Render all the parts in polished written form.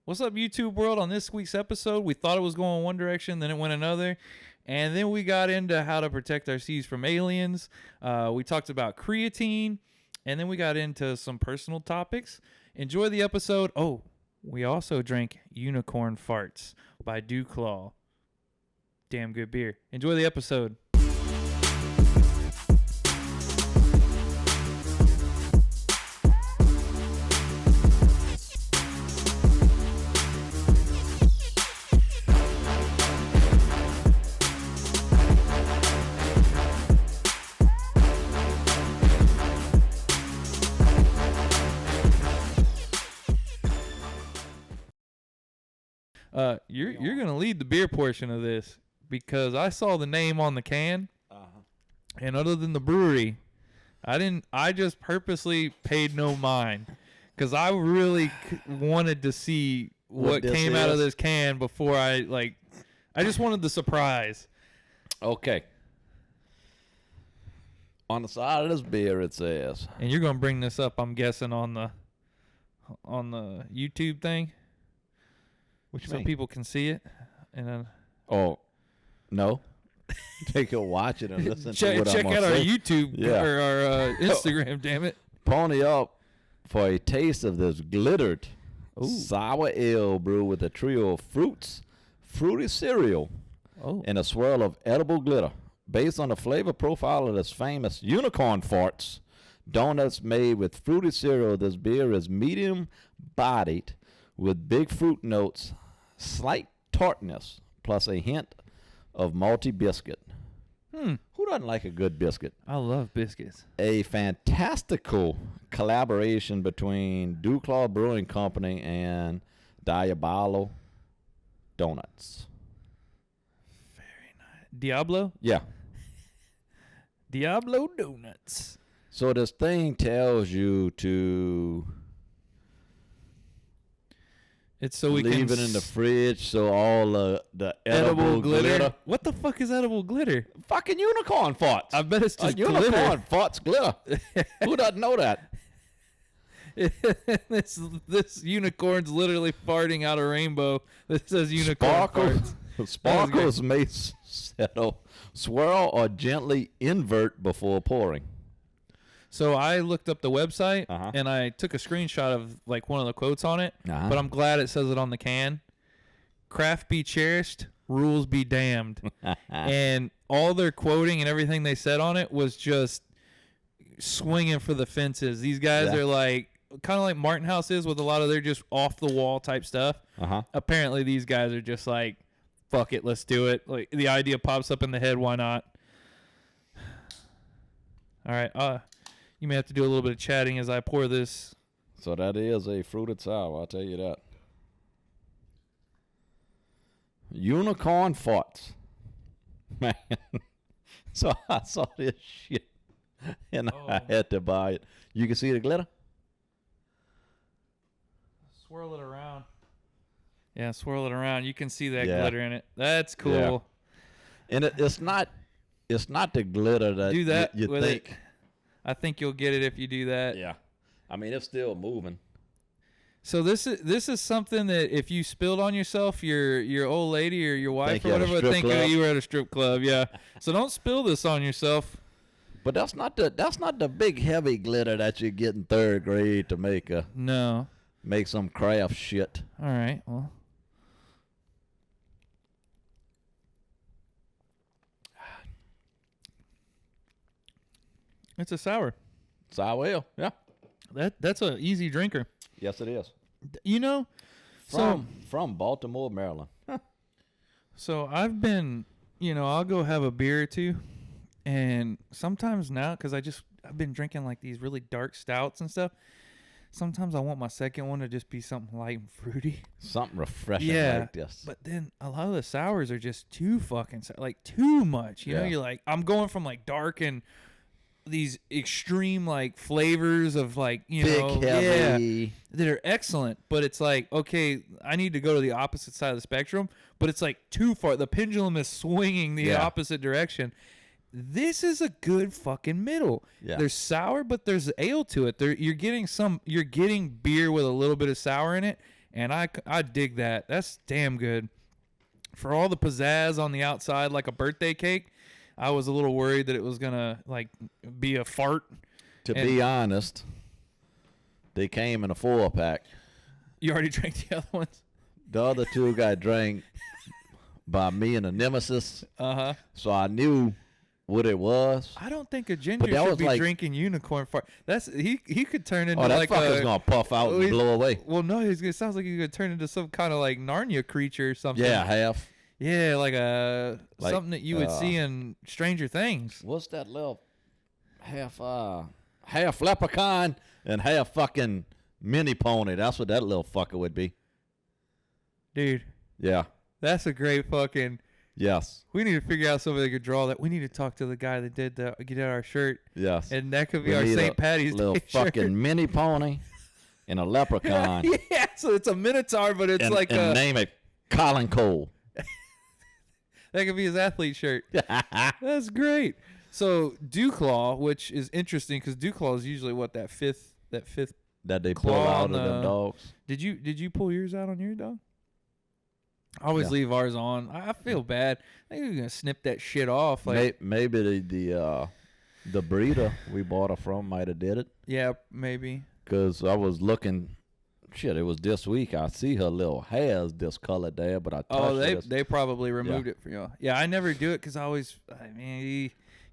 What's up, YouTube world? On this week's episode, we thought it was going one direction, then it went another. And then we got into how to protect our seas from aliens. We talked about creatine. And then we got into some personal topics. Enjoy the episode. Oh, we also drank Unicorn Farts by Duclaw. Damn good beer. Enjoy the episode. You're gonna lead the beer portion of this because I saw the name on the can, and other than the brewery, I just purposely paid no mind because I really wanted to see what came out of this can before I just wanted the surprise. Okay. On the side of this beer, it says, and you're gonna bring this up, I'm guessing, on the YouTube thing. So people can see it, and then no, take a watch it and listen to what check I'm out gonna our say. YouTube or our Instagram. Damn it! Pony up for a taste of this glittered sour ale brewed with a trio of fruits, fruity cereal, and a swirl of edible glitter. Based on the flavor profile of this famous Unicorn Farts donuts made with fruity cereal, this beer is medium-bodied with big fruit notes, slight tartness, plus a hint of malty biscuit. Who doesn't like a good biscuit? I love biscuits. A fantastical collaboration between Duclaw Brewing Company and Diablo Donuts. Very nice. Diablo? Yeah. Diablo Donuts. So this thing tells you to... It's so we leave can it in the fridge so all the edible glitter. What the fuck is edible glitter? Fucking unicorn farts. I bet it's just unicorn glitter. farts glitter. Who doesn't know that? this unicorn's literally farting out a rainbow that says unicorn farts. Sparkles may settle, swirl, or gently invert before pouring. So I looked up the website and I took a screenshot of like one of the quotes on it, but I'm glad it says it on the can. Craft be cherished, rules be damned. And all their quoting and everything they said on it was just swinging for the fences. These guys are like kind of like Martin House is with a lot of their just off the wall type stuff. Apparently these guys are just like, fuck it, let's do it. Like the idea pops up in the head, why not? All right, you may have to do a little bit of chatting as I pour this. So that is a fruited sour, I'll tell you that. Unicorn farts. Man. So I saw this shit and I had to buy it. You can see the glitter? Swirl it around. Yeah, swirl it around. You can see that glitter in it. That's cool. Yeah. And it's not the glitter that do that you with think. It. I think you'll get it if you do that. Yeah. I mean, it's still moving. So this is something that if you spilled on yourself, your old lady or your wife or whatever would think you were at a strip club. Yeah. So don't spill this on yourself. But that's not the big heavy glitter that you get in third grade to make some craft shit. All right. Well. It's a sour. Sour ale, yeah. That's an easy drinker. Yes, it is. You know, from Baltimore, Maryland. So I've been, I'll go have a beer or two, and sometimes now, because I've been drinking like these really dark stouts and stuff. Sometimes I want my second one to just be something light and fruity. Something refreshing like this. But then a lot of the sours are just too fucking, like too much. You know, you're like, I'm going from like dark and these extreme like flavors of like, big, heavy. That are excellent. But it's like, okay, I need to go to the opposite side of the spectrum. But it's like too far. The pendulum is swinging the opposite direction. This is a good fucking middle. Yeah. There's sour, but there's ale to it. You're getting beer with a little bit of sour in it, And I dig that. That's damn good. For all the pizzazz on the outside, like a birthday cake, I was a little worried that it was going to, like, be a fart. To be honest, they came in a 4-pack. You already drank the other ones? The other 2 got drank by me and a nemesis. Uh-huh. So I knew what it was. I don't think a ginger should be drinking unicorn fart. That's he could turn into that fucker's gonna puff out and blow away. Well, no, it sounds like he's gonna turn into some kind of like Narnia creature or something. Yeah, half. Yeah, like something that you would see in Stranger Things. What's that little half leprechaun and half fucking mini pony? That's what that little fucker would be. Dude. Yeah. That's a great fucking. Yes. We need to figure out somebody that could draw that. We need to talk to the guy that get our shirt. Yes. And that could be our St. Patty's Day little fucking shirt. Mini pony and a leprechaun. Yeah, so it's a minotaur, but it's and name it Colin Cole. That could be his athlete shirt. That's great. So Duclaw, which is interesting because Duclaw is usually what that fifth that they pull out of them dogs. Did you pull yours out on your dog? I always leave ours on. I feel bad. I think we're gonna snip that shit off. Like maybe the breeder we bought her from might have did it. Yeah, maybe. Cause I was looking. Shit, it was this week. I see her little hair's discolored there, but I touched they probably removed it for you. Yeah, I never do it because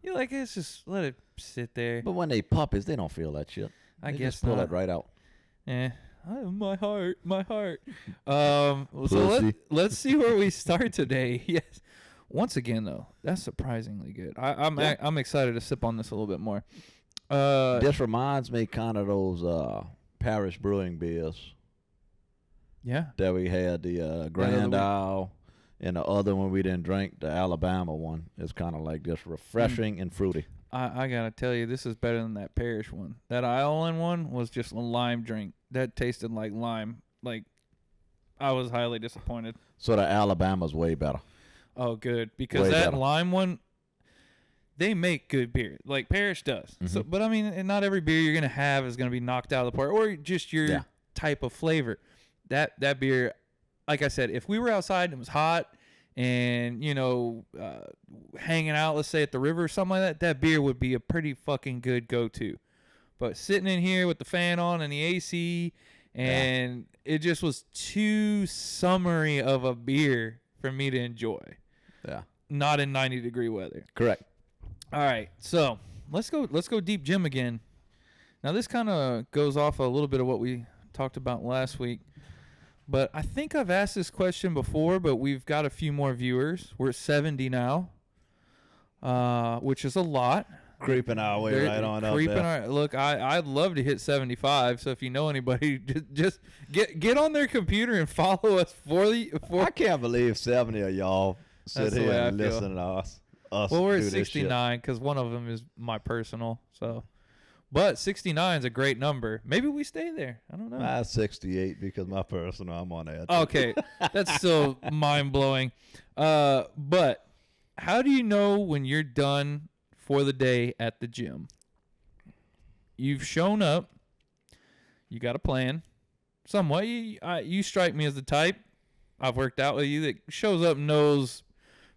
you're like, let's just let it sit there. But when they puppies, they don't feel that shit. I guess guess just pull it right out. Yeah. My heart. So let's see where we start today. Yes. Once again, though, that's surprisingly good. I'm excited to sip on this a little bit more. This reminds me kind of those Parish Brewing beers. Yeah. That we had the Grand Isle, and the other one we didn't drink, the Alabama one. It's kind of like just refreshing and fruity. I gotta tell you, this is better than that Parish one. That Island one was just a lime drink. That tasted like lime. Like, I was highly disappointed. So the Alabama's way better. Oh, good. Because that lime one, they make good beer. Like Parish does. Mm-hmm. So, but I mean, not every beer you're gonna have is gonna be knocked out of the park, or just your type of flavor. That beer, like I said, if we were outside and it was hot and, hanging out, let's say at the river or something like that, that beer would be a pretty fucking good go-to. But sitting in here with the fan on and the AC, and it just was too summery of a beer for me to enjoy. Yeah. Not in 90-degree weather. Correct. All right, so let's go deep gym again. Now this kind of goes off a little bit of what we talked about last week. But I think I've asked this question before, but we've got a few more viewers. We're at 70 now, which is a lot. Creeping our way right on up there. Look, I'd love to hit 75. So if you know anybody, just get on their computer and follow us I can't believe 70 of y'all sit here and listen to us. Well, we're at 69 because one of them is my personal. So. But 69 is a great number. Maybe we stay there. I don't know. 68 because my personal, I'm on that. Okay. That's still mind-blowing. But how do you know when you're done for the day at the gym? You've shown up. You got a plan. Somewhat. You strike me as the type. I've worked out with you that shows up and knows,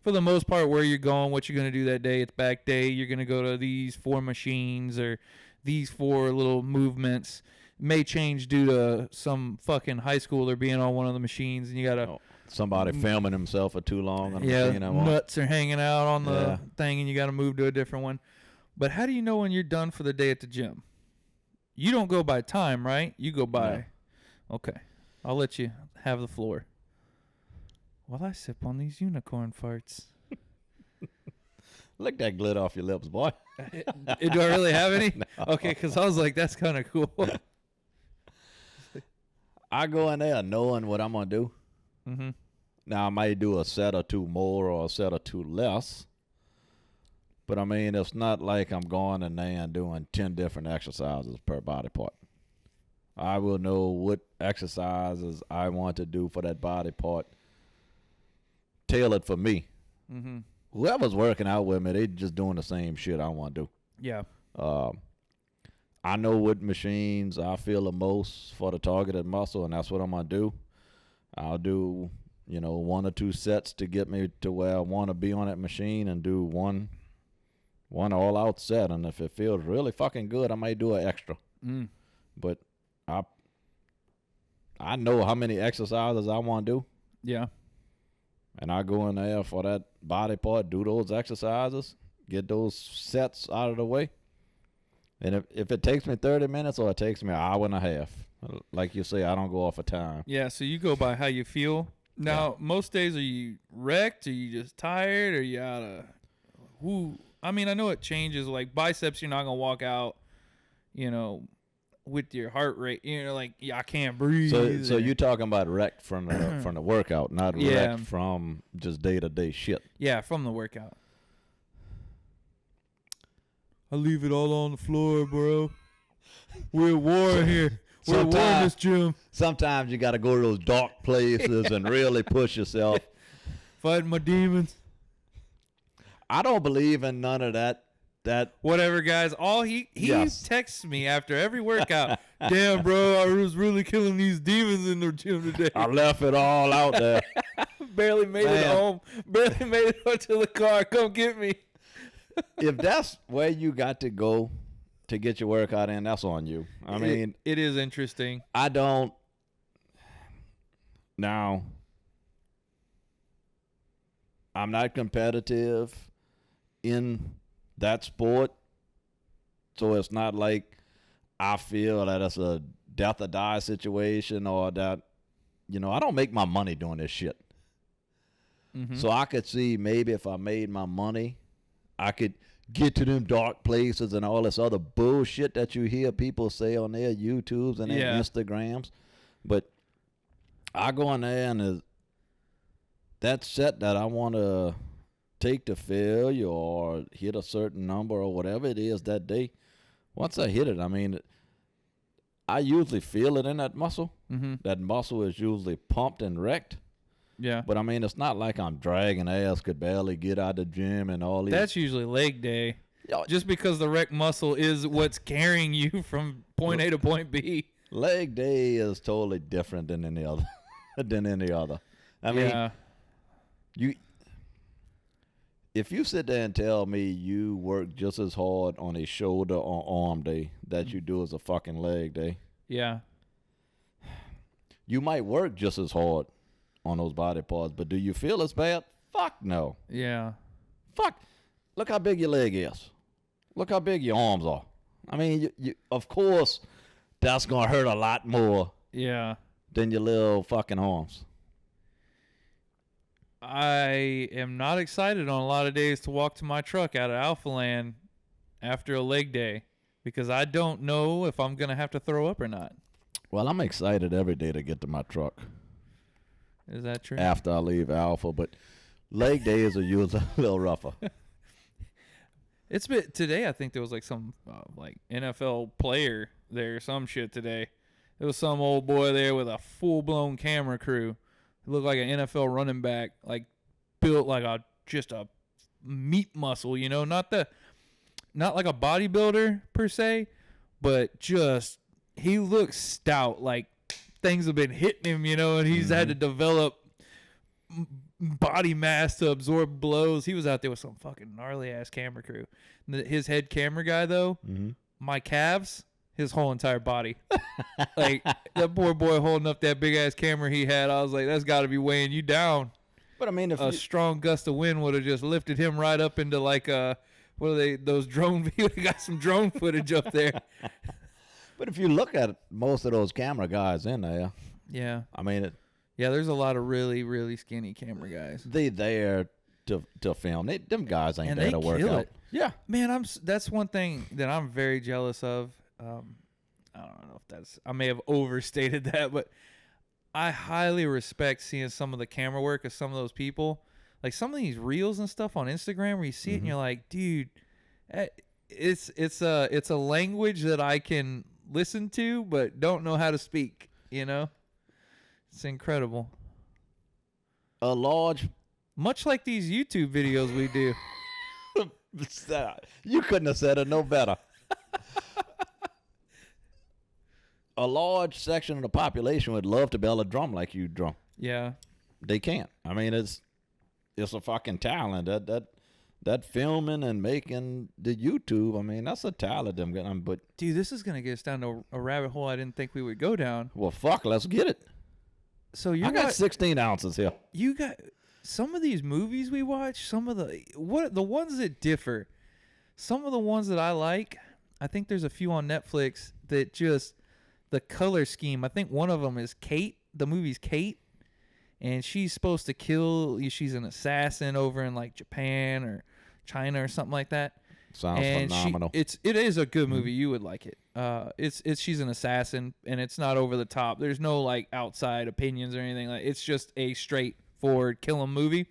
for the most part, where you're going, what you're going to do that day. It's back day. You're going to go to these 4 machines or these 4 little movements. May change due to some fucking high schooler being on one of the machines, and you gotta somebody filming himself for too long on the machine. Nuts are hanging out on the thing, and you gotta move to a different one. But how do you know when you're done for the day at the gym? You don't go by time, right? You go by. No. Okay, I'll let you have the floor while I sip on these unicorn farts. Lick that glitter off your lips, boy. Do I really have any? No. Okay, because I was like, that's kind of cool. I go in there knowing what I'm going to do. Mm-hmm. Now, I might do a set or 2 more or a set or 2 less. But, I mean, it's not like I'm going in there and doing 10 different exercises per body part. I will know what exercises I want to do for that body part, tailored for me. Mm-hmm. Whoever's working out with me, they just doing the same shit I want to do. Yeah. I know what machines I feel the most for the targeted muscle, and that's what I'm going to do. I'll do, 1 or 2 sets to get me to where I want to be on that machine, and do one all-out set. And if it feels really fucking good, I might do an extra. But I know how many exercises I want to do. Yeah. And I go in there for that body part, do those exercises, get those sets out of the way. And if it takes me 30 minutes or it takes me an hour and a half, like you say, I don't go off of time. Yeah, so you go by how you feel. Now, most days, are you wrecked? Are you just tired? Are you out of... I mean, I know it changes. Like biceps, you're not going to walk out, with your heart rate, like, I can't breathe. So you're talking about wrecked from the workout, not wrecked from just day-to-day shit. Yeah, from the workout. I leave it all on the floor, bro. We're at war here. We're at war in this gym. Sometimes you got to go to those dark places and really push yourself. Fighting my demons. I don't believe in none of that. Whatever, guys. All he texts me after every workout. Damn, bro, I was really killing these demons in the gym today. I left it all out there. Barely made it home. Barely made it up to the car. Come get me. If that's where you got to go to get your workout in, that's on you. I mean, it is interesting. I don't. Now, I'm not competitive in that sport, so it's not like I feel that it's a death or die situation, or that, I don't make my money doing this shit. So I could see maybe if I made my money, I could get to them dark places and all this other bullshit that you hear people say on their YouTubes and their Instagrams. But I go in there, and that set that I want to take to failure or hit a certain number or whatever it is that day, once I hit it, I mean, I usually feel it in that muscle. That muscle is usually pumped and wrecked. Yeah. But I mean, it's not like I'm dragging ass, could barely get out of the gym and all these. That's usually leg day. Just because the wrecked muscle is what's carrying you from point A to point B. Leg day is totally different than any other. I mean, if you sit there and tell me you work just as hard on a shoulder or arm day that you do as a fucking leg day. Yeah. You might work just as hard on those body parts, but do you feel as bad? Fuck no. Yeah. Fuck. Look how big your leg is. Look how big your arms are. I mean, you of course, that's going to hurt a lot more than your little fucking arms. I am not excited on a lot of days to walk to my truck out of Alpha Land after a leg day because I don't know if I'm going to have to throw up or not. Well, I'm excited every day to get to my truck. Is that true? After I leave Alpha, but leg days are usually a little rougher. It's been today. I think there was like some like NFL player there, some shit today. There was some old boy there with a full blown camera crew. He looked like an NFL running back, like built like just a meat muscle, not like a bodybuilder per se, but just he looks stout, like things have been hitting him, and he's had to develop body mass to absorb blows. He was out there with some fucking gnarly ass camera crew. His head camera guy though, my calves, his whole entire body. Like that poor boy holding up that big ass camera he had, I was like, that's got to be weighing you down. But I mean, if a strong gust of wind would have just lifted him right up into like what are they? Those drone? We got some drone footage up there. But if you look at most of those camera guys in there, I mean, there's a lot of really, really skinny camera guys. They there to film. Them guys ain't there to work out. Yeah, man, that's one thing that I'm very jealous of. I don't know if I may have overstated that, but I highly respect seeing some of the camera work of some of those people. Like some of these reels and stuff on Instagram where you see it and you're like, dude, it's a language that I can listen to but don't know how to speak, It's incredible. Much like these YouTube videos we do. You couldn't have said it no better. A large section of the population would love to be able to drum like you drum. Yeah. They can't. I mean, it's a fucking talent. That filming and making the YouTube, I mean, that's a talent them getting. But dude, this is gonna get us down to a rabbit hole I didn't think we would go down. Well, fuck, let's get it. So I got 16 ounces here. You got some of these movies we watch. Some of the ones that differ. Some of the ones that I like. I think there's a few on Netflix that just the color scheme. I think one of them is Kate. The movie's Kate. And she's supposed to kill. She's an assassin over in like Japan or China or something like that. Sounds phenomenal. It is a good movie. You would like it. She's an assassin, and it's not over the top. There's no like outside opinions or anything. Like it's just a straightforward kill 'em movie.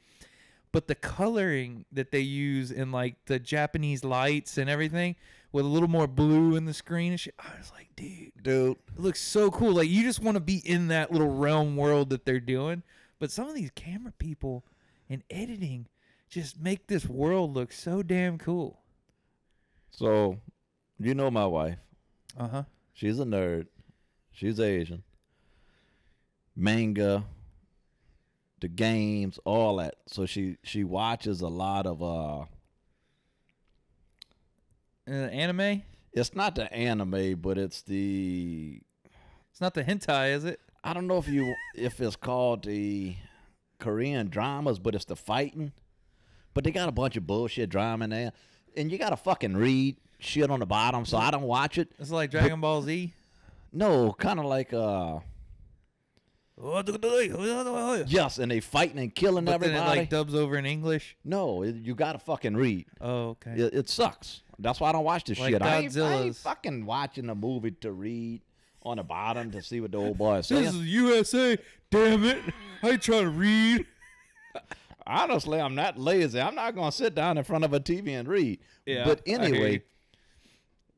But the coloring that they use in like the Japanese lights and everything, with a little more blue in the screen and shit, I was like, dude, it looks so cool. Like you just want to be in that little realm world that they're doing. But some of these camera people and editing just make this world look so damn cool. So, you know my wife. Uh-huh. She's a nerd. She's Asian. Manga, the games, all that. So she watches a lot of anime? It's not the anime, but it's not the hentai, is it? I don't know if it's called the Korean dramas, but it's the fighting. But they got a bunch of bullshit drama in there. And you got to fucking read shit on the bottom, so I don't watch it. It's like Dragon Ball Z? No, kind of like yes, and they fighting and killing everybody. Then it like dubs over in English? No, you got to fucking read. Oh, okay. It sucks. That's why I don't watch this like shit. I ain't fucking watching a movie to read on the bottom to see what the old boy is saying. This is USA, damn it. I ain't trying to read. Honestly, I'm not lazy. I'm not going to sit down in front of a TV and read. Yeah, but anyway,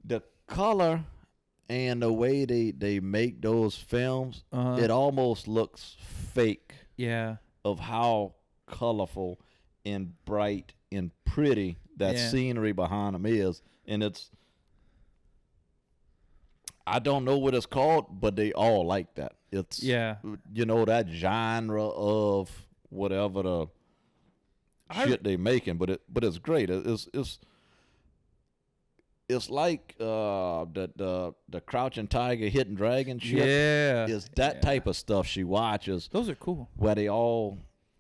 the color and the way they make those films, it almost looks fake. Yeah. Of how colorful and bright and pretty that scenery behind them is. And I don't know what it's called, but they all like that. It's, that genre of whatever the shit they making, but it's great. It's like the Crouching Tiger, Hidden Dragon shit. Yeah. It's that type of stuff she watches. Those are cool. Where they all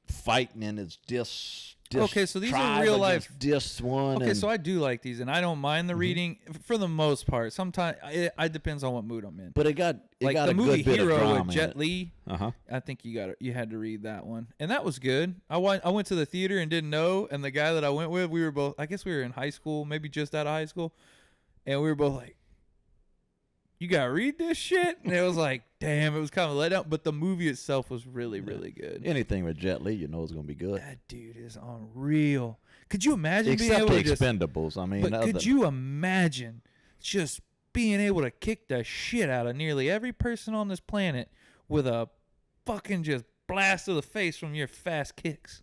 fighting and it's just okay, so these are real life. This one. Okay, so I do like these, and I don't mind the reading for the most part. Sometimes it depends on what mood I'm in. But it got like the a movie good bit Hero of drama with Jet Li. I think you had to read that one, and that was good. I went to the theater and didn't know, and the guy that I went with, we were both. I guess we were in high school, maybe just out of high school, and we were both like, "You gotta read this shit," and it was like, damn, it was kind of let out. But the movie itself was really, really good. Anything with Jet Li, you know, is gonna be good. That dude is unreal. Could you imagine being able the to Expendables? I mean, but could you imagine just being able to kick the shit out of nearly every person on this planet with a fucking just blast to the face from your fast kicks?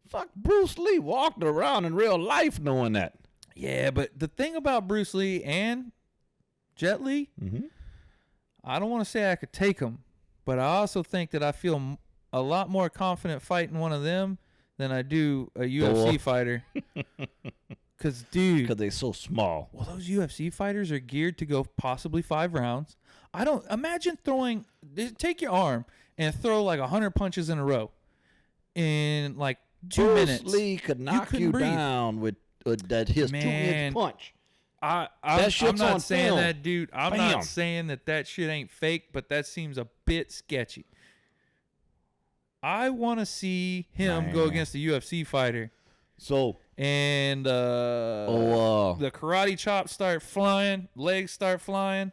Fuck, Bruce Lee walked around in real life knowing that. Yeah, but the thing about Bruce Lee and Jet Li, I don't want to say I could take them, but I also think that I feel a lot more confident fighting one of them than I do a UFC fighter. Because, dude. Because they're so small. Well, those UFC fighters are geared to go possibly 5 rounds. I don't. Imagine take your arm and throw like 100 punches in a row in like 2 minutes. Bruce Lee could knock you down with his 2-inch punch. I'm not saying that, dude. I'm not saying that shit ain't fake, but that seems a bit sketchy. I want to see him go against a UFC fighter. So and the karate chops start flying, legs start flying.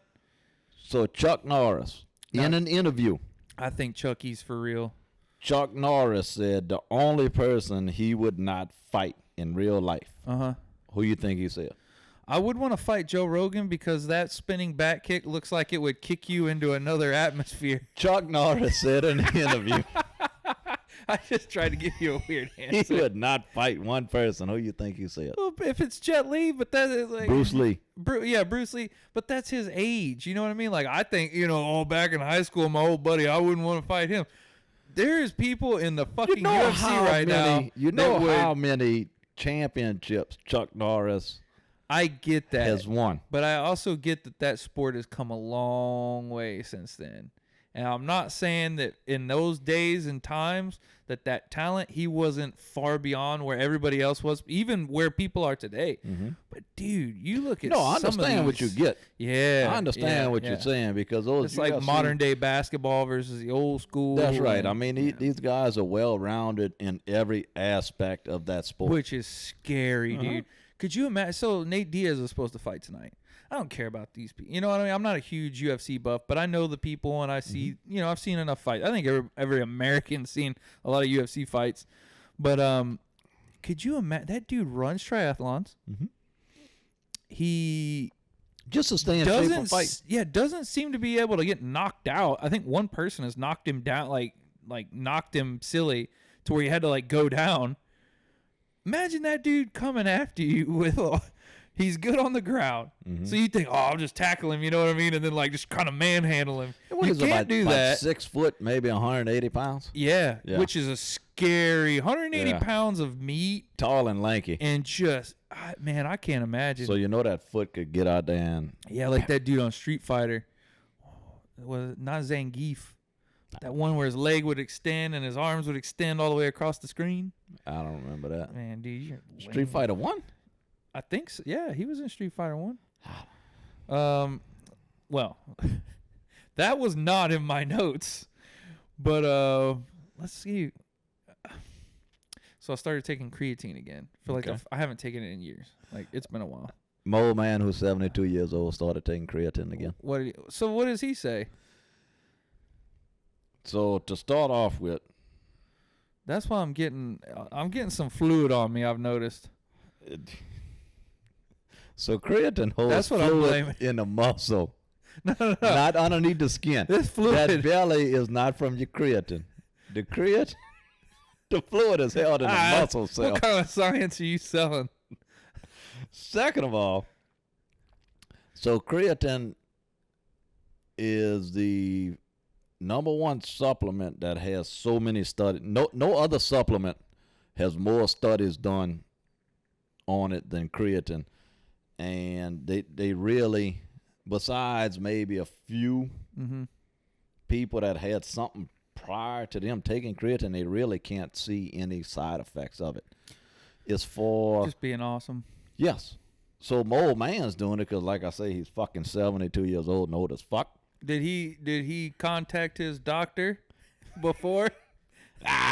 So Chuck Norris, in an interview, I think Chucky's for real. Chuck Norris said the only person he would not fight in real life. Who you think he said? I would want to fight Joe Rogan because that spinning back kick looks like it would kick you into another atmosphere. Chuck Norris said in an interview. I just tried to give you a weird answer. He would not fight one person. Who you think he said? Well, if it's Jet Li, but that is like Bruce Lee. Bruce Lee. But that's his age. You know what I mean? Like I think, back in high school, my old buddy, I wouldn't want to fight him. There's people in the fucking UFC right now. You know how many championships Chuck Norris I get that. has won. But I also get that sport has come a long way since then. And I'm not saying that in those days and times that talent, he wasn't far beyond where everybody else was, even where people are today. Mm-hmm. But, dude, you look at I understand what you get. Yeah. I understand what you're saying because those it's like modern-day basketball versus the old school. That's right. I mean, these guys are well-rounded in every aspect of that sport. Which is scary, dude. Could you imagine? So Nate Diaz is supposed to fight tonight. I don't care about these people. You know what I mean? I'm not a huge UFC buff, but I know the people, and I see, I've seen enough fights. I think every American's seen a lot of UFC fights. But could you imagine? That dude runs triathlons. Mm-hmm. He just to stay in shape for fight. Yeah, doesn't seem to be able to get knocked out. I think one person has knocked him down, like knocked him silly to where he had to like go down. Imagine that dude coming after you with he's good on the ground. Mm-hmm. So you think, I'll just tackle him, you know what I mean? And then like just kind of manhandle him. You can't do that. 6 foot, maybe 180 pounds. Yeah, which is a scary 180 pounds of meat. Tall and lanky. And just, I can't imagine. So you know that foot could get out there and... Yeah, like that dude on Street Fighter. Was not Zangief. That one where his leg would extend and his arms would extend all the way across the screen. I don't remember that. Man, dude, you're Street Fighter 1? I think so. Yeah, he was in Street Fighter 1. Well, that was not in my notes. But let's see. So I started taking creatine again. I feel like I haven't taken it in years. Like it's been a while. My old man who's 72 years old started taking creatine again. So what does he say? So to start off with, that's why I'm getting some fluid on me. I've noticed. So creatine holds fluid in the muscle, not underneath the skin. This fluid, that belly is not from your creatine. The fluid is held in the muscle cell. What kind of science are you selling? Second of all, so creatine is the number one supplement that has so many studies. No other supplement has more studies done on it than creatine. And they really, besides maybe a few people that had something prior to them taking creatine, they really can't see any side effects of it. It's for... just being awesome. Yes. So my old man's doing it because, like I say, he's fucking 72 years old and old as fuck. Did he contact his doctor before?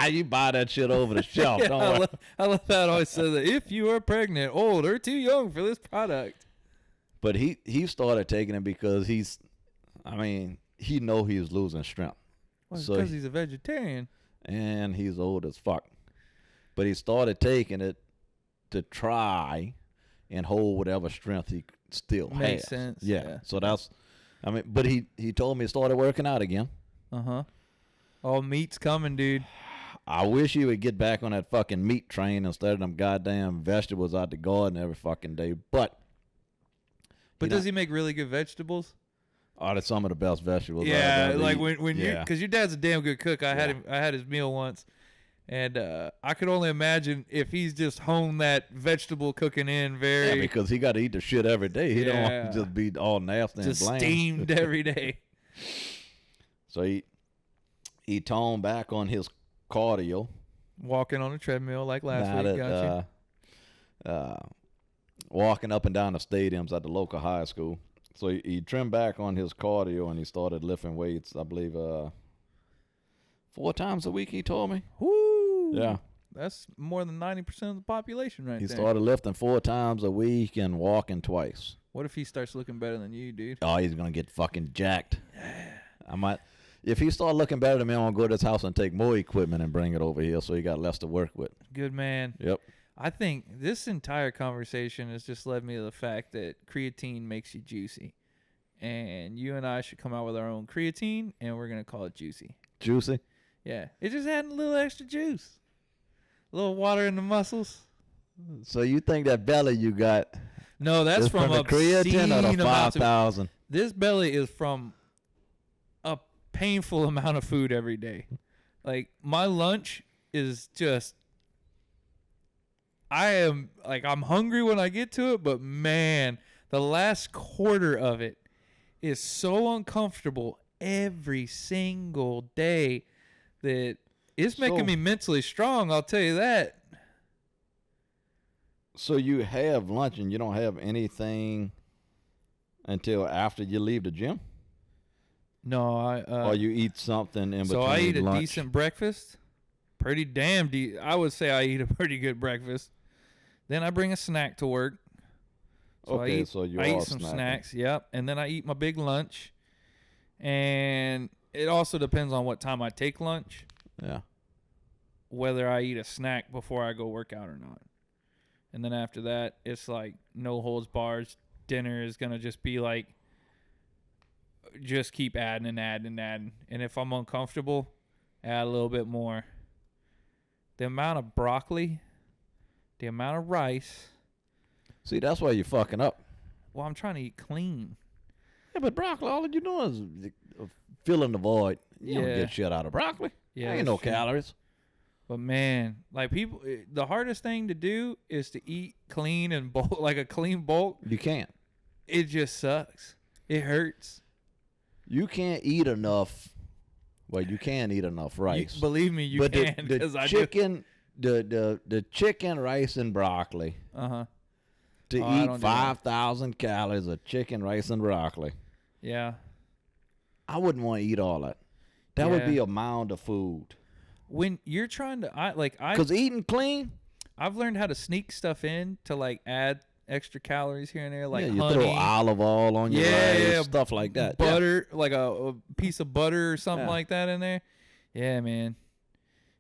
You buy that shit over the shelf. Don't worry. I love how it always says that if you are pregnant, old, or too young for this product. But he started taking it because he know he was losing strength. Well, because he's a vegetarian. And he's old as fuck. But he started taking it to try and hold whatever strength he still has. Makes sense. Yeah. So that's... but he told me he started working out again. All meat's coming, dude. I wish he would get back on that fucking meat train instead of them goddamn vegetables out the garden every fucking day. But does he make really good vegetables? Oh, that's some of the best vegetables. Yeah, like when you, because your dad's a damn good cook. I had his meal once, and I could only imagine if he's just honed that vegetable cooking in very. Yeah, because he got to eat the shit every day. He don't want to just be all nasty and bland. Steamed every day. So he toned back on his cardio. Walking on a treadmill like last week. Gotcha. Walking up and down the stadiums at the local high school. So he trimmed back on his cardio and he started lifting weights, I believe, 4 times a week, he told me. Woo! Yeah. That's more than 90% of the population right there. He started lifting 4 times a week and walking twice. What if he starts looking better than you, dude? Oh, he's going to get fucking jacked. Yeah. If he start looking better than me, I'm going to go to his house and take more equipment and bring it over here so he got less to work with. Good man. Yep. I think this entire conversation has just led me to the fact that creatine makes you juicy. And you and I should come out with our own creatine, and we're going to call it Juicy. Juicy? Yeah. It just had a little extra juice. A little water in the muscles. So you think that belly you got... No, that's from the creatine or the 5,000? This belly is from a painful amount of food every day. Like, my lunch is just, I'm hungry when I get to it, but man, the last quarter of it is so uncomfortable every single day that it's making me mentally strong, I'll tell you that. So you have lunch and you don't have anything until after you leave the gym? No, or you eat something in between. So I eat lunch? a decent breakfast. Pretty damn I would say I eat a pretty good breakfast. Then I bring a snack to work. So I eat some snacks. Yep. And then I eat my big lunch. And it also depends on what time I take lunch. Yeah. Whether I eat a snack before I go work out or not. And then after that, it's like no holds bars. Dinner is going to just be like, just keep adding and adding and adding. And if I'm uncomfortable, add a little bit more. The amount of broccoli, the amount of rice. See, that's why you're fucking up. Well, I'm trying to eat clean. Yeah, but broccoli, all you're doing is filling the void. You don't get shit out of broccoli. Yeah, ain't no calories. But man, like people, the hardest thing to do is to eat clean and bulk, like a clean bulk. You can't. It just sucks. It hurts. You can't eat enough. Well, you can eat enough rice. Believe me, you can. The chicken, the chicken, rice, and broccoli. To eat 5,000 calories of chicken, rice, and broccoli. Yeah. I wouldn't want to eat all that. That would be a mound of food. When you're trying to, because eating clean, I've learned how to sneak stuff in to like add extra calories here and there, like you honey. Throw olive oil on your rice, stuff like that. Butter, like a piece of butter or something like that in there. Yeah, man.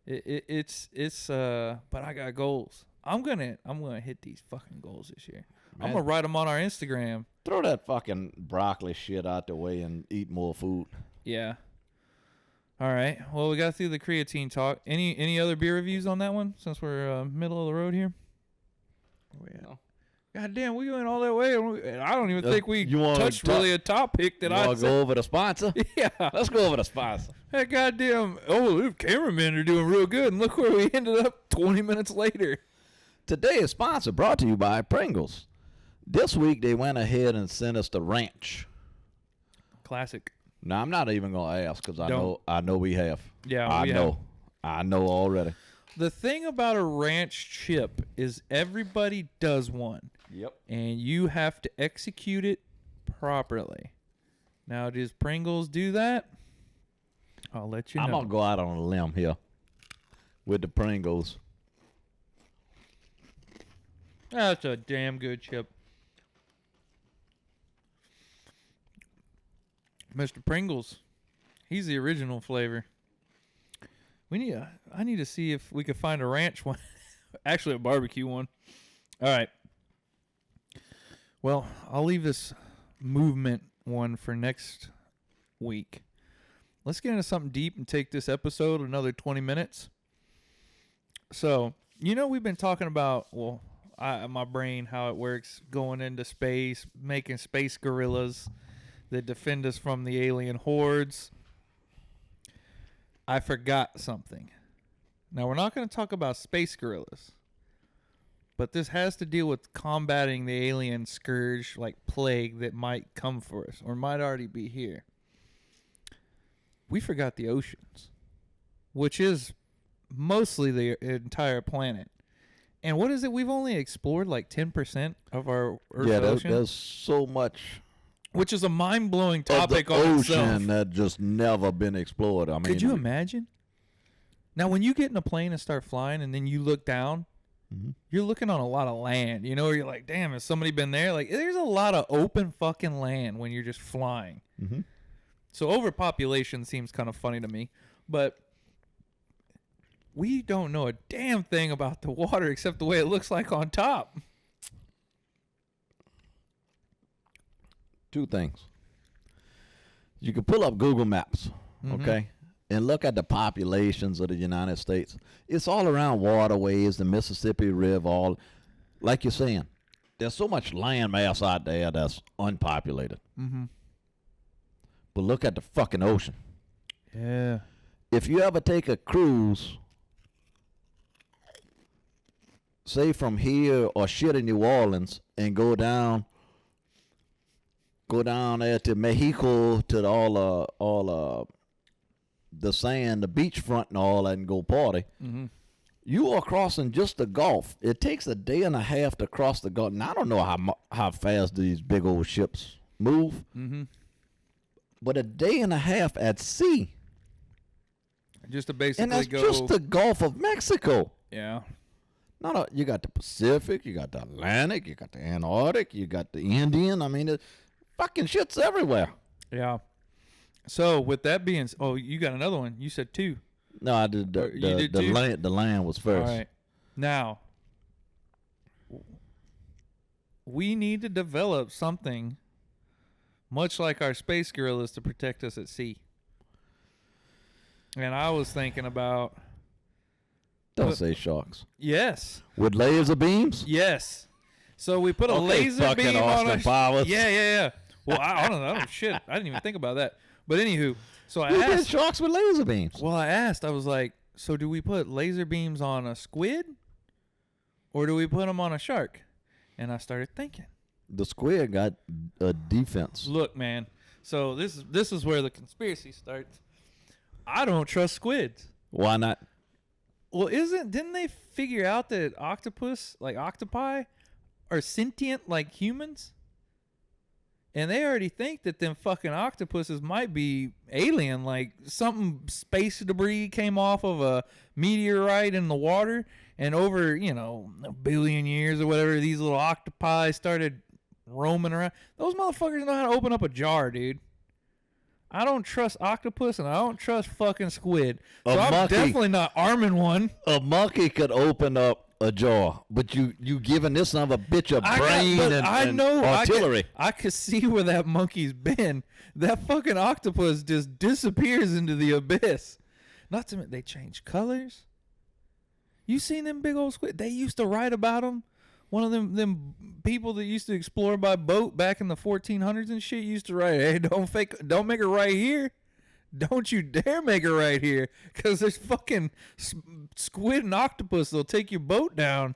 It's but I got goals. I'm gonna hit these fucking goals this year. Man. I'm gonna write them on our Instagram. Throw that fucking broccoli shit out the way and eat more food. Yeah. All right. Well, we got through the creatine talk. Any other beer reviews on that one since we're middle of the road here? Well, God damn, we went all that way. I don't even think we touched really a topic that I want to go over the sponsor? Yeah. Let's go over the sponsor. Hey, goddamn. Oh, the cameramen are doing real good. And look where we ended up 20 minutes later. Today's sponsor brought to you by Pringles. This week, they went ahead and sent us the ranch. Classic. Now, I'm not even going to ask because I know we have. Yeah, I know already. The thing about a ranch chip is everybody does one. Yep. And you have to execute it properly. Now, does Pringles do that? I'll let you know. I'm going to go out on a limb here with the Pringles. That's a damn good chip. Mr. Pringles. He's the original flavor. I need to see if we could find a ranch one. Actually, a barbecue one. All right. Well, I'll leave this movement one for next week. Let's get into something deep and take this episode another 20 minutes. So, we've been talking about, my brain, how it works, going into space, making space gorillas that defend us from the alien hordes. I forgot something. Now, we're not going to talk about space gorillas, but this has to deal with combating the alien scourge, like plague, that might come for us or might already be here. We forgot the oceans, which is mostly the entire planet. And what is it? We've only explored like 10% of our Earth's ocean. There's so much. Which is a mind-blowing topic on itself. Ocean that just never been explored. I mean, could you imagine? Now, when you get in a plane and start flying, and then you look down, you're looking on a lot of land. You're like, damn, has somebody been there? Like, there's a lot of open fucking land when you're just flying. Mm-hmm. So overpopulation seems kind of funny to me, but we don't know a damn thing about the water except the way it looks like on top. Two things. You can pull up Google Maps, okay, and look at the populations of the United States. It's all around waterways, the Mississippi River, all like you're saying. There's so much land mass out there that's unpopulated. Mm-hmm. But look at the fucking ocean. Yeah. if you ever take a cruise, say from here or shit in New Orleans, and go down there to Mexico to all the sand, the beachfront and all that, and go party. Mm-hmm. You are crossing just the Gulf. It takes a day and a half to cross the Gulf. Now, I don't know how fast these big old ships move, but a day and a half at sea. Just to basically and that's just the Gulf of Mexico. Yeah. No, you got the Pacific, you got the Atlantic, you got the Antarctic, you got the Indian. I mean, fucking shit's everywhere. Yeah. So with that being, you got another one. You said 2. No, I did. The land was first. All right. Now, we need to develop something much like our space gorillas to protect us at sea. And I was thinking about. Don't say sharks. Yes. With laser beams? Yes. So we put a laser beam on a. Powers. Yeah. Well, I don't know. Shit, I didn't even think about that. But anywho, so I asked. Did sharks with laser beams? Well, I was like, so do we put laser beams on a squid, or do we put them on a shark? And I started thinking. The squid got a defense. Look, man. So this is where the conspiracy starts. I don't trust squids. Why not? Well, didn't they figure out that octopi, are sentient like humans? And they already think that them fucking octopuses might be alien, like something space debris came off of a meteorite in the water, and over, a billion years or whatever, these little octopi started roaming around. Those motherfuckers know how to open up a jar, dude. I don't trust octopus, and I don't trust fucking squid. So I'm definitely not arming one. A monkey could open up a jar, but you giving this son of a bitch a brain and artillery. I could see where that monkey's been. That fucking octopus just disappears into the abyss. Not to mention, they change colors. You seen them big old squid? They used to write about them. One of them people that used to explore by boat back in the 1400s and shit used to write, "Hey, don't make it right here. Don't you dare make it right here, because there's fucking squid and octopus that'll take your boat down."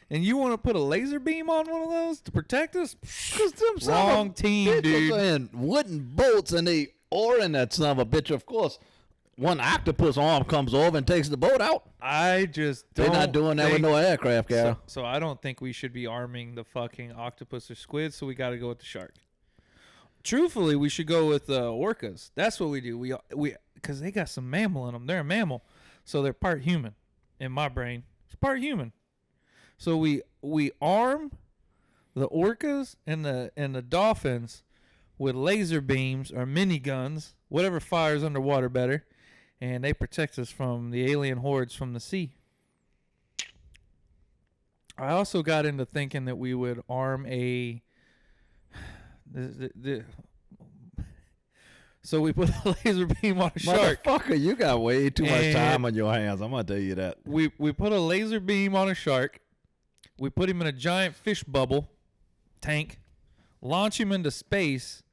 And you want to put a laser beam on one of those to protect us? Wrong team, dude. And wooden boats, and they oaring that son of a bitch. Of course, one octopus arm comes over and takes the boat out. I just don't. They're not doing that with no aircraft, Carol. So I don't think we should be arming the fucking octopus or squid. So we got to go with the shark. Truthfully, we should go with orcas. That's what we do. We because they got some mammal in them. They're a mammal, so they're part human. In my brain, it's part human. So we arm the orcas and the dolphins with laser beams or miniguns, whatever fires underwater better, and they protect us from the alien hordes from the sea. I also got into thinking that we would arm a. So we put a laser beam on a shark. Motherfucker, you got way too much time on your hands. I'm gonna tell you that. We put a laser beam on a shark. We put him in a giant fish bubble tank, launch him into space,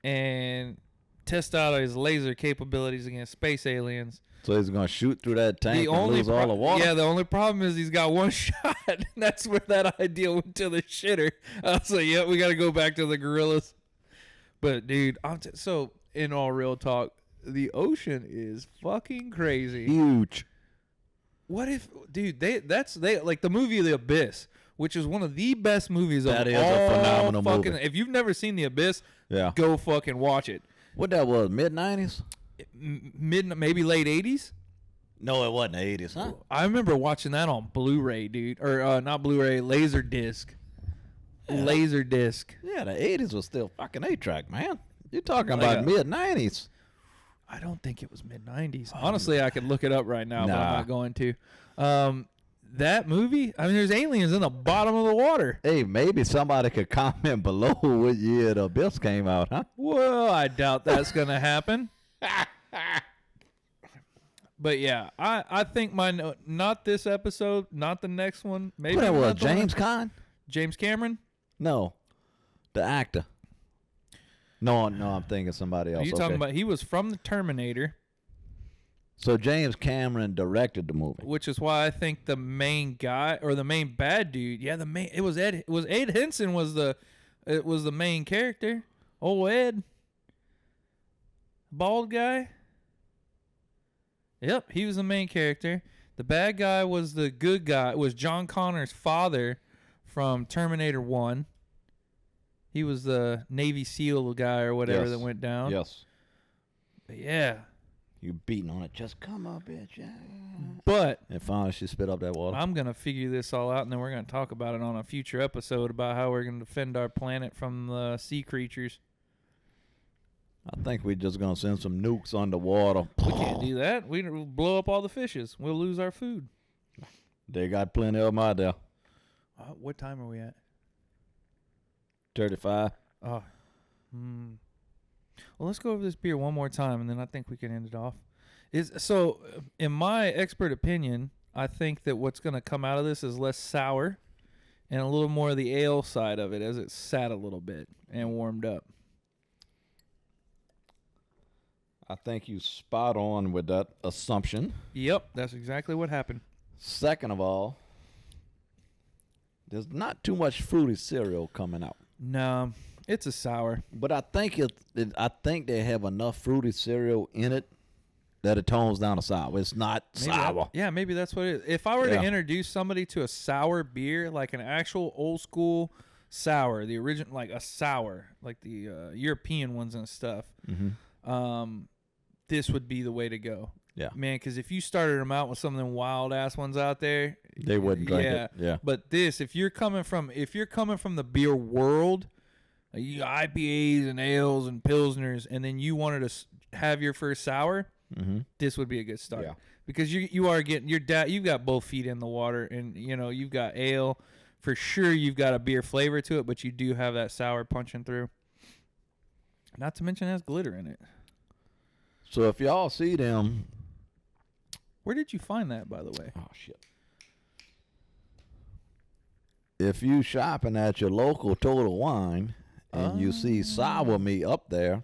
and test out his laser capabilities against space aliens. So he's going to shoot through that tank and lose all the water? Yeah, the only problem is he's got one shot. And that's where that idea went to the shitter. I was like, yeah, we got to go back to the gorillas. But, dude, so in all real talk, the ocean is fucking crazy. Huge. What if, dude, like the movie The Abyss, which is one of the best movies of all. That is a phenomenal movie. If you've never seen The Abyss, go fucking watch it. What that was, mid-90s? Maybe late 80s? No, it wasn't the 80s, huh? I remember watching that on Blu-ray, dude. Or not Blu-ray, Laserdisc. Yeah. Laserdisc. Yeah, the 80s was still fucking 8-track, man. You're talking about mid-90s. I don't think it was mid-90s. Honestly, I could look it up right now, but I'm not going to. That movie, I mean, there's aliens in the bottom of the water. Hey, maybe somebody could comment below what year The Abyss came out, huh? Well, I doubt that's going to happen. But, yeah, I think not this episode, not the next one. Maybe that was James Caan? James Cameron? No, the actor. No, I'm thinking somebody else. Are you talking about, he was from the Terminator. So James Cameron directed the movie, which is why I think the main guy or the main bad dude, it was Ed Henson was the main character. Old Ed, bald guy. Yep, he was the main character. The bad guy was the good guy. It was John Connor's father from Terminator 1. He was the Navy SEAL guy or whatever that went down. Yes. But yeah. You beating on it. Just come up, bitch. Yeah. But. And finally she spit up that water. I'm going to figure this all out, and then we're going to talk about it on a future episode about how we're going to defend our planet from the sea creatures. I think we're just going to send some nukes underwater. We can't do that. We'll blow up all the fishes. We'll lose our food. They got plenty of them out there. What time are we at? 35. Oh. Well, let's go over this beer one more time, and then I think we can end it off. So, in my expert opinion, I think that what's going to come out of this is less sour and a little more of the ale side of it as it sat a little bit and warmed up. I think you spot on with that assumption. Yep, that's exactly what happened. Second of all, there's not too much fruity cereal coming out. No, it's a sour. But I think I think they have enough fruity cereal in it that it tones down the sour. It's not sour. Maybe that's what it is. If I were to introduce somebody to a sour beer, like an actual old school sour, the original, like a sour, like the European ones and stuff, this would be the way to go. Yeah, man, because if you started them out with some of them wild ass ones out there, they wouldn't drink it. Yeah, but this, if you're coming from the beer world, IPAs and ales and pilsners, and then you wanted to have your first sour, this would be a good start. Yeah, because you are getting you've got both feet in the water, and you've got ale for sure. You've got a beer flavor to it, but you do have that sour punching through. Not to mention it has glitter in it. So if y'all see them. Where did you find that, by the way? Oh, shit. If you shopping at your local Total Wine and you see sour meat up there,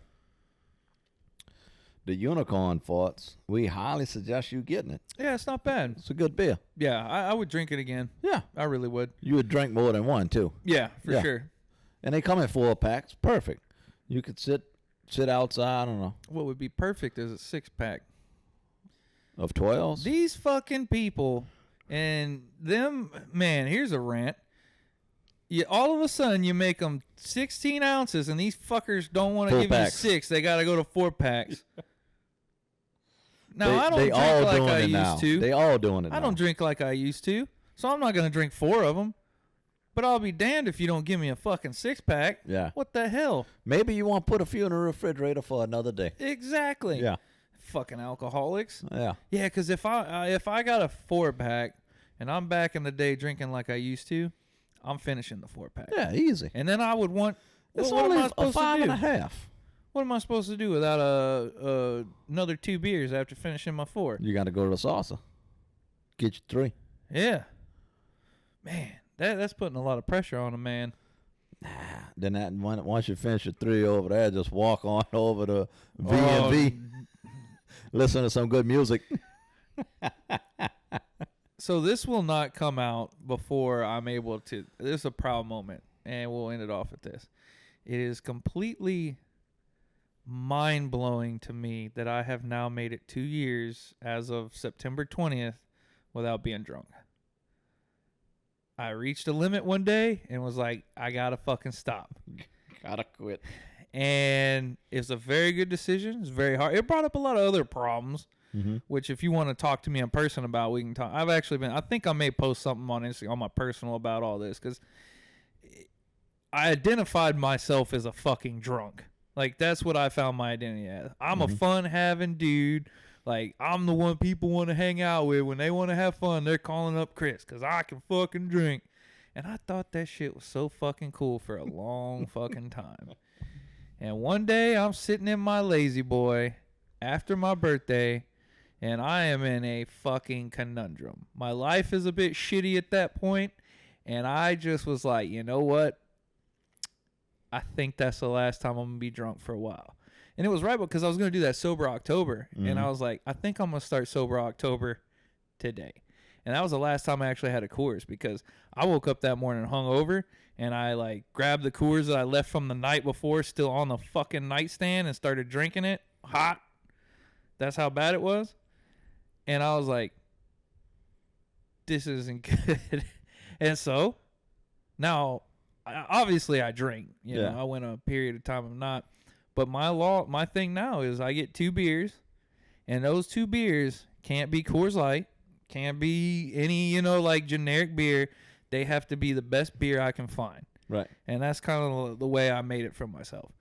the unicorn farts, we highly suggest you getting it. Yeah, it's not bad. It's a good beer. Yeah, I would drink it again. Yeah. I really would. You would drink more than one, too. Yeah, for sure. And they come in 4-packs. Perfect. You could sit outside. I don't know. What would be perfect is a 6-pack. Of 12s? These fucking people and them, man, here's a rant. All of a sudden, you make them 16 ounces, and these fuckers don't want to give you 6. They got to go to 4-packs. Now, I don't drink like I used to. They all doing it now. I don't drink like I used to, so I'm not going to drink 4 of them. But I'll be damned if you don't give me a fucking 6-pack. Yeah. What the hell? Maybe you want to put a few in the refrigerator for another day. Exactly. Yeah. Fucking alcoholics. Yeah. Yeah, because if I got a 4-pack and I'm back in the day drinking like I used to, I'm finishing the 4-pack. Yeah, easy. And then I would want. It's only a 5.5. What am I supposed to do without another 2 beers after finishing my 4? You got to go to the salsa. Get you 3. Yeah. Man, that's putting a lot of pressure on a man. Nah. Then once you finish your 3 over there, just walk on over to V&V. Listen to some good music. So this will not come out before I'm able to. This is a proud moment, and we'll end it off at this. It is completely mind-blowing to me that I have now made it 2 years as of September 20th without being drunk. I reached a limit one day and was like, I gotta fucking stop. Gotta quit. And it's a very good decision. It's very hard. It brought up a lot of other problems, which if you want to talk to me in person about, we can talk. I think I may post something on Instagram, on my personal, about all this, because I identified myself as a fucking drunk. Like, that's what I found my identity as. I'm a fun-having dude. Like, I'm the one people want to hang out with. When they want to have fun, they're calling up Chris because I can fucking drink. And I thought that shit was so fucking cool for a long fucking time. And one day, I'm sitting in my lazy boy after my birthday, and I am in a fucking conundrum. My life is a bit shitty at that point, and I just was like, you know what? I think that's the last time I'm going to be drunk for a while. And it was right because I was going to do that sober October. Mm-hmm. And I was like, I think I'm going to start sober October today. And that was the last time I actually had a Coors, because I woke up that morning hungover, and I like grabbed the Coors that I left from the night before still on the fucking nightstand and started drinking it hot. That's how bad it was. And I was like, this isn't good. And so now, obviously I drink. You know, I went a period of time of not. But my thing now is I get 2 beers, and those 2 beers can't be Coors Light. Can't be any, like generic beer. They have to be the best beer I can find. Right. And that's kind of the way I made it for myself.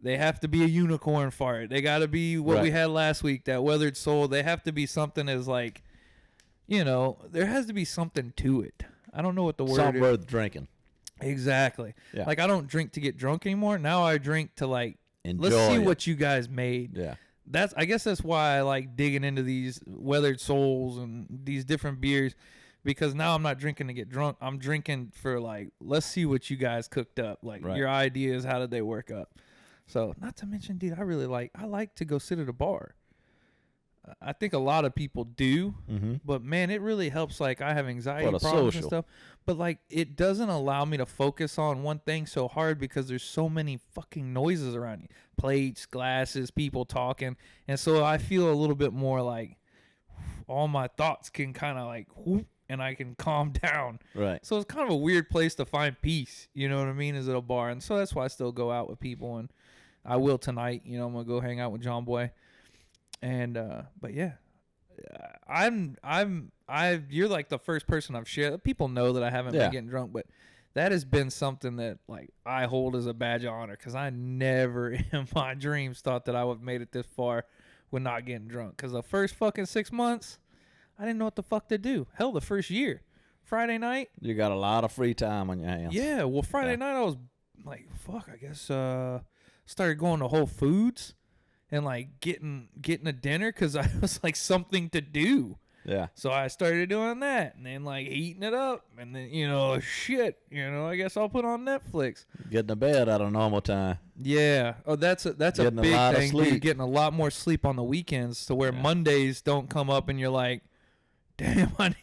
They have to be a unicorn fart. They got to be what we had last week, that weathered soul. They have to be something as like, there has to be something to it. I don't know what the word is. Something worth drinking. Exactly. Yeah. Like, I don't drink to get drunk anymore. Now I drink to like, enjoy let's see what you guys made. Yeah. I guess that's why I like digging into these weathered souls and these different beers, because now I'm not drinking to get drunk. I'm drinking for like, let's see what you guys cooked up. Like your ideas, how did they work up? So not to mention, dude, I like to go sit at a bar. I think a lot of people do, but man, it really helps. Like, I have anxiety problems and stuff, but like, it doesn't allow me to focus on one thing so hard because there's so many fucking noises around you, plates, glasses, people talking. And so I feel a little bit more like all my thoughts can kind of like, whoop, and I can calm down. Right. So it's kind of a weird place to find peace. You know what I mean? Is at a bar. And so that's why I still go out with people, and I will tonight. I'm going to go hang out with John Boy. And but yeah, you're like the first person I've shared. People know that I haven't been getting drunk, but that has been something that like I hold as a badge of honor, because I never in my dreams thought that I would have made it this far with not getting drunk. Because the first fucking 6 months, I didn't know what the fuck to do. Hell, the first year, Friday night, you got a lot of free time on your hands. Yeah, well, Friday night I was like, fuck, I guess started going to Whole Foods and like getting a dinner, because I was like something to do. Yeah. So I started doing that, and then like heating it up, and then I guess I'll put on Netflix. Getting to bed at a normal time. Yeah. Oh, that's a big thing. You're getting a lot more sleep on the weekends, to where Mondays don't come up and you're like, damn, I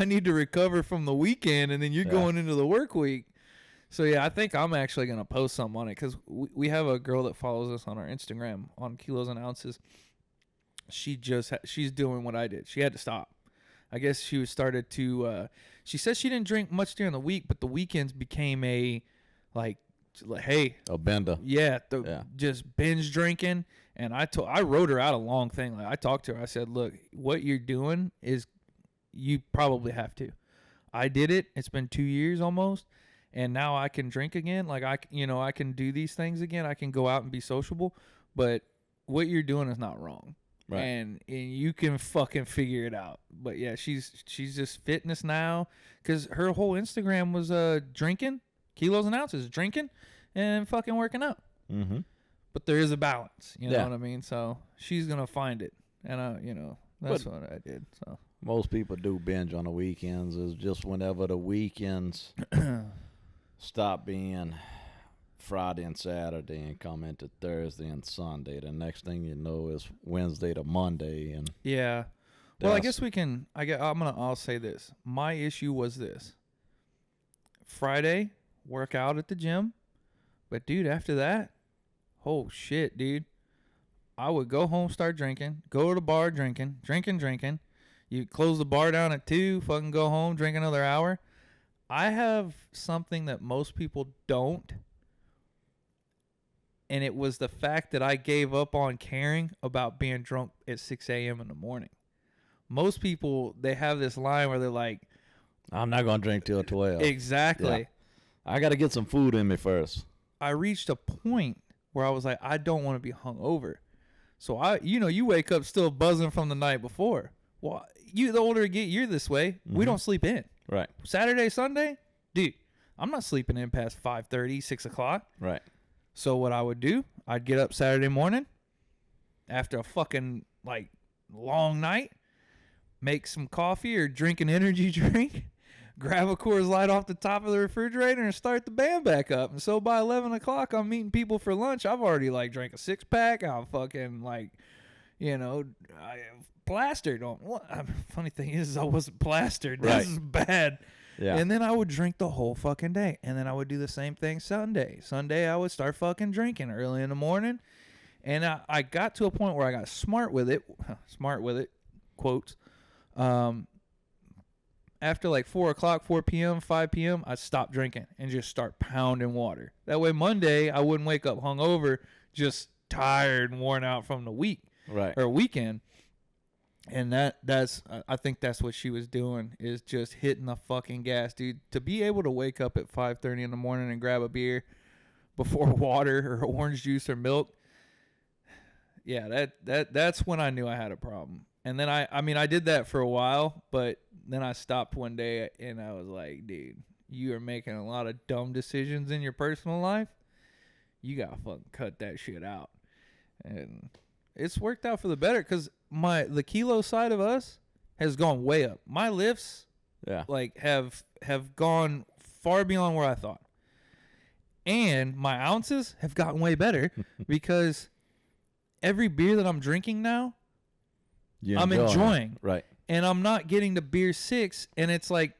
need to recover from the weekend, and then you're going into the work week. So, yeah, I think I'm actually going to post something on it, because we have a girl that follows us on our Instagram on Kilos and Ounces. She's doing what I did. She had to stop. I guess she started to she says she didn't drink much during the week, but the weekends became a bender. Yeah, just binge drinking. And I wrote her out a long thing. Like, I talked to her. I said, look, what you're doing is you probably have to. I did it. It's been 2 years almost. And now I can drink again. Like, I can do these things again. I can go out and be sociable. But what you're doing is not wrong. Right. And you can fucking figure it out. But, yeah, she's just fitness now. Because her whole Instagram was drinking, Kilos and Ounces, drinking, and fucking working out. Mm-hmm. But there is a balance. You know what I mean? So she's going to find it. And, that's what I did. So most people do binge on the weekends. It's just whenever the weekends stop being Friday and Saturday and come into Thursday and Sunday. The next thing you know is Wednesday to Monday. And yeah. Well, I guess we can. I'll say this. My issue was this. Friday, work out at the gym. But, dude, after that, oh, shit, dude. I would go home, start drinking, go to the bar drinking. You close the bar down at 2, fucking go home, drink another hour. I have something that most people don't, and it was the fact that I gave up on caring about being drunk at 6 a.m. in the morning. Most people, they have this line where they're like, I'm not going to drink till 12. Exactly. Yeah. I got to get some food in me first. I reached a point where I was like, I don't want to be hungover. So you wake up still buzzing from the night before. Well, the older you get, you're this way. Mm-hmm. We don't sleep in. Right. Saturday, Sunday, dude, I'm not sleeping in past 5:30, 6 o'clock. Right. So what I would do, I'd get up Saturday morning after a fucking long night, make some coffee or drink an energy drink, grab a Coors Light off the top of the refrigerator and start the band back up. And so by 11 o'clock, I'm meeting people for lunch. I've already like drank a 6-pack. I'm fucking like, I plastered on. Funny thing is, I wasn't plastered. Right. This is bad. Yeah. And then I would drink the whole fucking day. And then I would do the same thing Sunday. Sunday, I would start fucking drinking early in the morning. And I got to a point where I got smart with it, quotes. After like 4 o'clock, 4 p.m., 5 p.m., I'd stop drinking and just start pounding water. That way Monday, I wouldn't wake up hungover, just tired and worn out from the week or weekend. And I think that's what she was doing, is just hitting the fucking gas, dude. To be able to wake up at 5:30 in the morning and grab a beer before water or orange juice or milk, yeah, that's when I knew I had a problem. And then I did that for a while, but then I stopped one day and I was like, dude, you are making a lot of dumb decisions in your personal life. You gotta fucking cut that shit out. And it's worked out for the better, because the kilo side of us has gone way up. My lifts have gone far beyond where I thought. And my ounces have gotten way better because every beer that I'm drinking now, I'm enjoying. Right. And I'm not getting the beer 6, and it's like,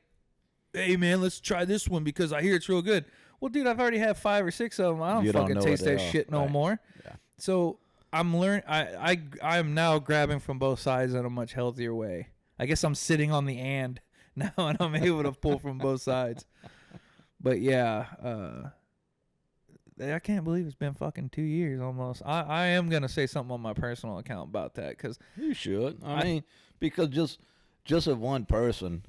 hey, man, let's try this one because I hear it's real good. Well, dude, I've already had 5 or 6 of them. I don't fucking taste that shit no more. Yeah. So I'm learning. I'm now grabbing from both sides in a much healthier way. I guess I'm sitting on the and now, and I'm able to pull from both sides. But yeah, I can't believe it's been fucking 2 years almost. I am gonna say something on my personal account about that, because you should. I mean, because just if one person,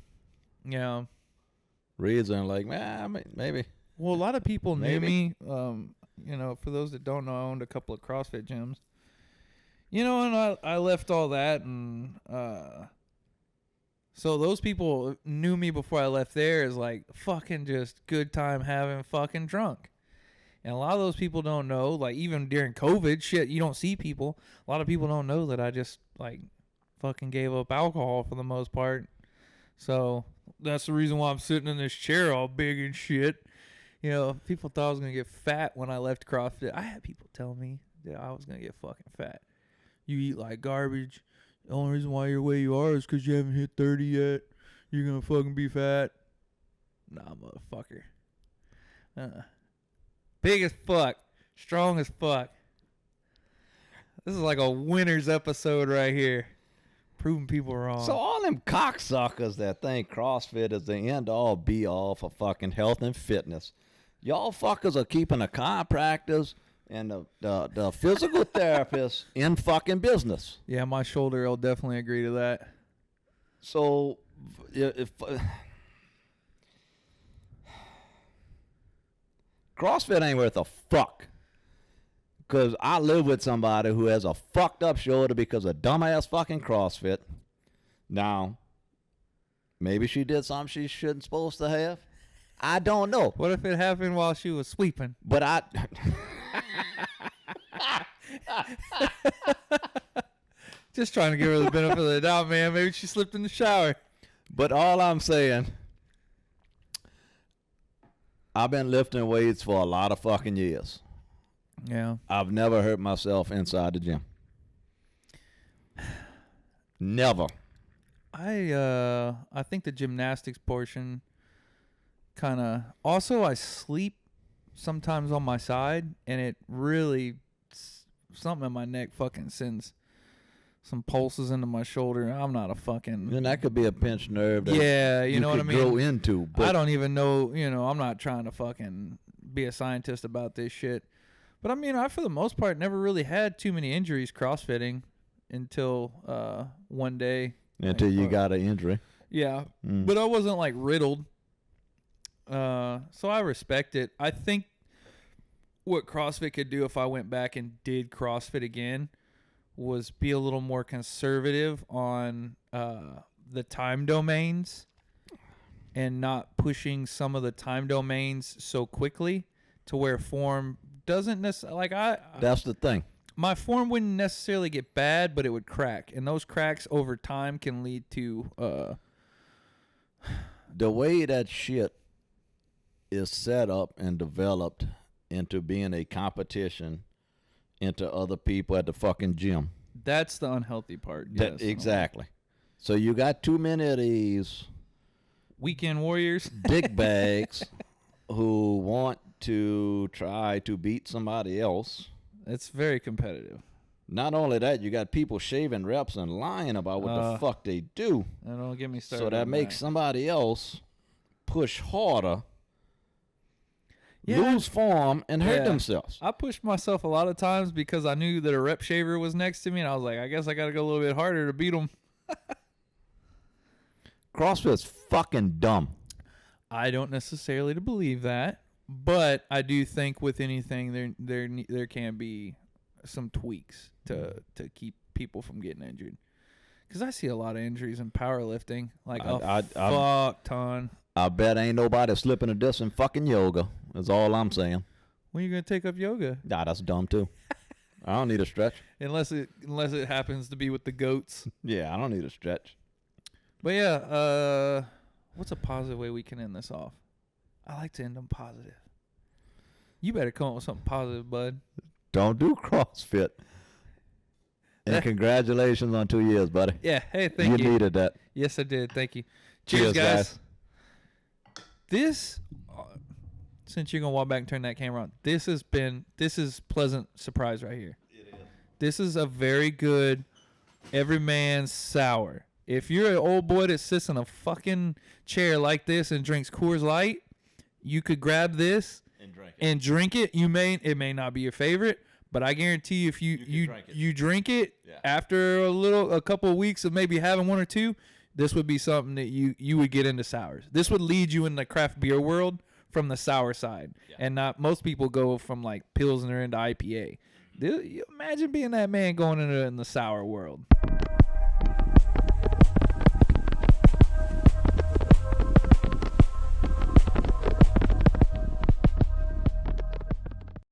reads and like, man, maybe. Well, a lot of people knew me. For those that don't know, I owned a couple of CrossFit gyms. And I left all that, and so those people knew me before I left there as like fucking just good time having fucking drunk. And a lot of those people don't know, like even during COVID, shit, you don't see people. A lot of people don't know that I just like fucking gave up alcohol for the most part. So that's the reason why I'm sitting in this chair all big and shit. People thought I was going to get fat when I left CrossFit. I had people tell me that I was going to get fucking fat. You eat like garbage. The only reason why you're the way you are is because you haven't hit 30 yet. You're going to fucking be fat. Nah, motherfucker. Big as fuck. Strong as fuck. This is like a winner's episode right here. Proving people wrong. So all them cocksuckers that think CrossFit is the end-all, be-all for fucking health and fitness, y'all fuckers are keeping the chiropractors and the physical therapists in fucking business. Yeah, my shoulder will definitely agree to that. So if CrossFit ain't worth a fuck. Because I live with somebody who has a fucked up shoulder because of dumbass fucking CrossFit. Now, maybe she did something she shouldn't supposed to have. I don't know. What if it happened while she was sweeping? But I... Just trying to give her the benefit of the doubt, man. Maybe she slipped in the shower. But all I'm saying... I've been lifting weights for a lot of fucking years. Yeah. I've never hurt myself inside the gym. Never. I think the gymnastics portion kind of... Also, I sleep sometimes on my side, and it really... Something in my neck fucking sends some pulses into my shoulder. I'm not a fucking... And that could be a pinched nerve that you know what I mean? grow into. But I don't even know, I'm not trying to fucking be a scientist about this shit. But I mean, I, for the most part, never really had too many injuries CrossFitting until one day. Until you got an injury. Yeah. But I wasn't like riddled. So I respect it. I think what CrossFit could do if I went back and did CrossFit again was be a little more conservative on the time domains and not pushing some of the time domains so quickly to where form doesn't necessarily... That's the thing. My form wouldn't necessarily get bad, but it would crack. And those cracks over time can lead to The way that shit is set up and developed into being a competition into other people at the fucking gym. That's the unhealthy part. Yes. Exactly. So you got too many of these weekend warriors, dick bags, who want to try to beat somebody else. It's very competitive. Not only that, you got people shaving reps and lying about what the fuck they do. And don't get me started. So that makes somebody else push harder, lose form, and hurt themselves. I pushed myself a lot of times because I knew that a rep shaver was next to me, and I was like, I guess I got to go a little bit harder to beat them. CrossFit's fucking dumb. I don't necessarily believe that, but I do think with anything there can be some tweaks to keep people from getting injured. Because I see a lot of injuries in powerlifting, like a fuck ton. I bet ain't nobody slipping a disc in fucking yoga. That's all I'm saying. When are you gonna take up yoga? Nah, that's dumb too. I don't need a stretch. Unless it happens to be with the goats. Yeah, I don't need a stretch. But yeah, what's a positive way we can end this off? I like to end them positive. You better come up with something positive, bud. Don't do CrossFit. And congratulations on 2 years, buddy. Yeah, hey, thank you. You needed that. Yes, I did. Thank you. Cheers guys. This, since you're going to walk back and turn that camera on, this is pleasant surprise right here. It is. This is a very good everyman sour. If you're an old boy that sits in a fucking chair like this and drinks Coors Light, you could grab this and drink it. It may not be your favorite, but I guarantee you if you drink it after a couple of weeks of maybe having one or two, this would be something that you would get into sours. This would lead you in the craft beer world from the sour side. Yeah. And not most people go from like Pilsner into IPA. You imagine being that man going in the sour world.